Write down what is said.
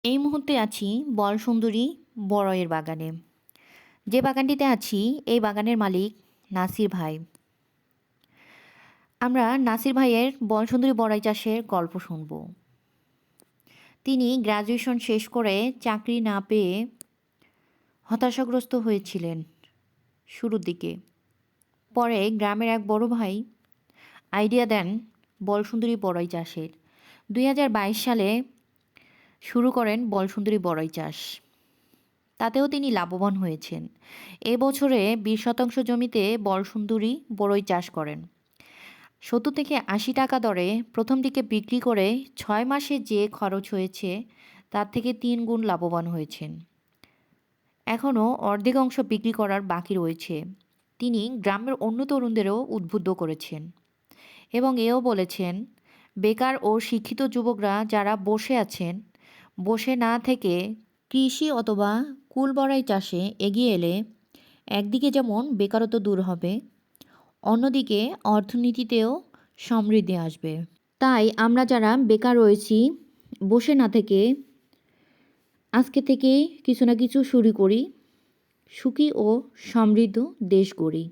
এই মুহূর্তে আছি বলসুন্দরী বড়ইয়ের বাগানে। যে বাগানটিতে আছি এই বাগানের মালিক নাসির ভাই। আমরা নাসির ভাইয়ের বলসুন্দরী বড়ই চাষের গল্প শুনব। তিনি গ্র্যাজুয়েশন শেষ করে চাকরি না পেয়ে হতাশাগ্রস্ত হয়েছিলেন শুরুর দিকে। পরে গ্রামের এক বড় ভাই আইডিয়া দেন বলসুন্দরী বড়ই চাষের। 2022 সালে শুরু করেন বলসুন্দরী বড়ই চাষ। তাতেও তিনি লাভবান হয়েছেন। এ বছরে 20% জমিতে বলসুন্দরী বড়ই চাষ করেন। 70 থেকে 80 টাকা দরে প্রথম দিকে বিক্রি করে 6 মাসে যে খরচ হয়েছে তার থেকে 3 গুণ লাভবান হয়েছেন। এখনও অর্ধেক অংশ বিক্রি করার বাকি রয়েছে। তিনি গ্রামের অন্য তরুণদেরও উদ্বুদ্ধ করেছেন এবং এও বলেছেন, বেকার ও শিক্ষিত যুবকরা যারা বসে আছেন, বসে না থেকে কৃষি অথবা কুল বড়াই চাষে এগিয়ে এলে একদিকে যেমন বেকারত্ব দূর হবে, অন্যদিকে অর্থনীতিতেও সমৃদ্ধি আসবে। তাই আমরা যারা বেকার রয়েছি, বসে না থেকে আজকে থেকেই কিছু না কিছু শুরু করি, সুখী ও সমৃদ্ধ দেশ গড়ি।